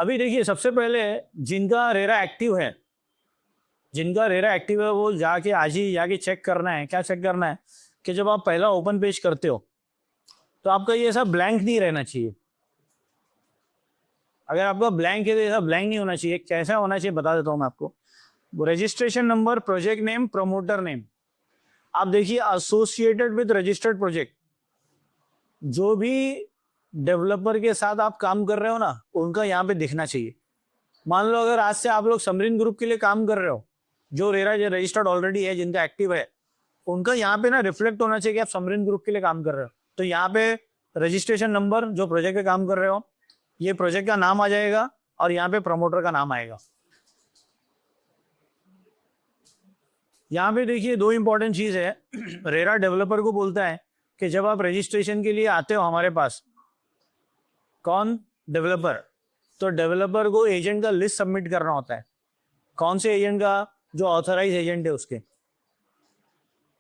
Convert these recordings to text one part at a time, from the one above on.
अभी देखिए सबसे पहले जिनका रेरा एक्टिव है, वो जाके आज ही जाके चेक करना है। क्या चेक करना है कि जब आप पहला ओपन पेज करते हो तो आपका ये ऐसा ब्लैंक नहीं रहना चाहिए। अगर आपका ब्लैंक है तो ऐसा ब्लैंक नहीं होना चाहिए। कैसा होना चाहिए बता देता हूँ मैं आपको। Registration number, project name, promoter name. आप देखिए एसोसिएटेड विद रजिस्टर्ड प्रोजेक्ट, जो भी डेवलपर के साथ आप काम कर रहे हो ना, उनका यहाँ पे दिखना चाहिए। मान लो अगर आज से आप लोग समरीन ग्रुप के लिए काम कर रहे हो, जो रेरा जो रजिस्टर्ड ऑलरेडी है, जिनका एक्टिव है, उनका यहाँ पे ना रिफ्लेक्ट होना चाहिए कि आप समरीन ग्रुप के लिए काम कर रहे हो। तो यहाँ पे रजिस्ट्रेशन नंबर, जो प्रोजेक्ट पे काम कर रहे हो, ये प्रोजेक्ट का नाम आ जाएगा और यहाँ पे प्रमोटर का नाम आएगा। यहाँ पे देखिए दो इंपॉर्टेंट चीज है। रेरा डेवलपर को बोलता है कि जब आप रजिस्ट्रेशन के लिए आते हो हमारे पास, कौन? डेवलपर। तो डेवलपर को एजेंट का लिस्ट सबमिट करना होता है। कौन से एजेंट का? जो ऑथराइज एजेंट है उसके।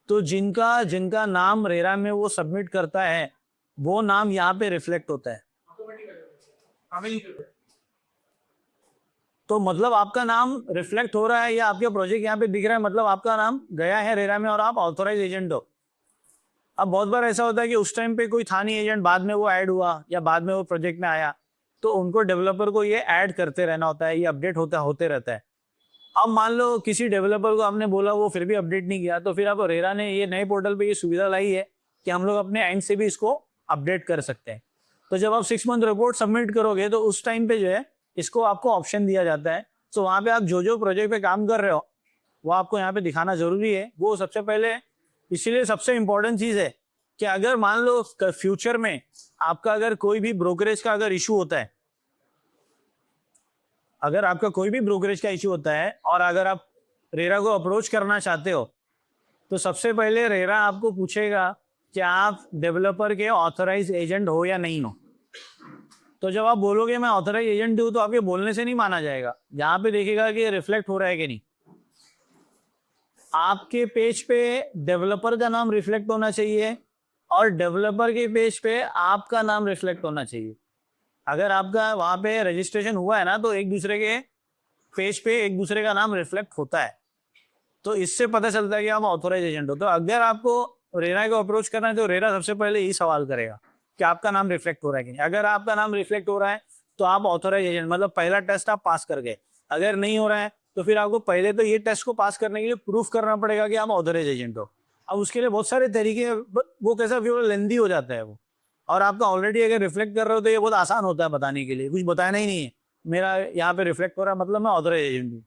तो जिनका नाम रेरा में वो सबमिट करता है, वो नाम यहाँ पे रिफ्लेक्ट होता है। तो मतलब आपका नाम रिफ्लेक्ट हो रहा है या आपका प्रोजेक्ट यहाँ पे दिख रहा है, मतलब आपका नाम गया है रेरा में और आप ऑथराइज एजेंट हो। अब बहुत बार ऐसा होता है कि उस टाइम पे कोई था नहीं एजेंट, बाद में वो ऐड हुआ या बाद में वो प्रोजेक्ट में आया, तो उनको डेवलपर को ये ऐड करते रहना होता है, ये अपडेट होते रहता है। अब मान लो किसी डेवलपर को हमने बोला, वो फिर भी अपडेट नहीं किया, तो फिर अब रेरा ने ये नए पोर्टल पे ये सुविधा लाई है कि हम लोग अपने एंड से भी इसको अपडेट कर सकते हैं। तो जब आप 6 मंथ रिपोर्ट सबमिट करोगे तो उस टाइम पे जो है इसको आपको ऑप्शन दिया जाता है। तो वहाँ पे आप जो प्रोजेक्ट पे काम कर रहे हो वो आपको यहाँ पे दिखाना जरूरी है। वो सबसे पहले, इसीलिए सबसे इंपॉर्टेंट चीज है कि अगर मान लो फ्यूचर में आपका अगर कोई भी ब्रोकरेज का अगर इशू होता है, अगर आपका कोई भी ब्रोकरेज का इशू होता है और अगर आप रेरा को अप्रोच करना चाहते हो, तो सबसे पहले रेरा आपको पूछेगा कि आप डेवलपर के ऑथराइज एजेंट हो या नहीं हो। तो जब आप बोलोगे मैं ऑथराइज एजेंट हूं, तो आपके बोलने से नहीं माना जाएगा। यहाँ पे देखेगा कि रिफ्लेक्ट हो रहा है कि नहीं। आपके पेज पे डेवलपर का नाम रिफ्लेक्ट होना चाहिए और डेवलपर के पेज पे आपका नाम रिफ्लेक्ट होना चाहिए। अगर आपका वहां पे रजिस्ट्रेशन हुआ है ना, तो एक दूसरे के पेज पे एक दूसरे का नाम रिफ्लेक्ट होता है। तो इससे पता चलता है कि आप ऑथोराइज एजेंट हो। तो अगर आपको रेरा को अप्रोच करना है तो रेरा सबसे पहले यही सवाल करेगा कि आपका नाम रिफ्लेक्ट हो रहा है कि नहीं। अगर आपका नाम रिफ्लेक्ट हो रहा है तो आप ऑथोराइज एजेंट, मतलब पहला टेस्ट आप पास कर गए। अगर नहीं हो रहा है तो फिर आपको पहले तो ये टेस्ट को पास करने के लिए प्रूफ करना पड़ेगा कि आप ऑथोराइज एजेंट हो। अब उसके लिए बहुत सारे तरीके, वो कैसा लेंदी हो जाता है वो। और आपका ऑलरेडी अगर रिफ्लेक्ट कर रहे हो तो ये बहुत आसान होता है बताने के लिए, कुछ बताना ही नहीं है, मेरा यहाँ पे रिफ्लेक्ट हो रहा है मतलब मैं ऑथोराइज एजेंट हूँ।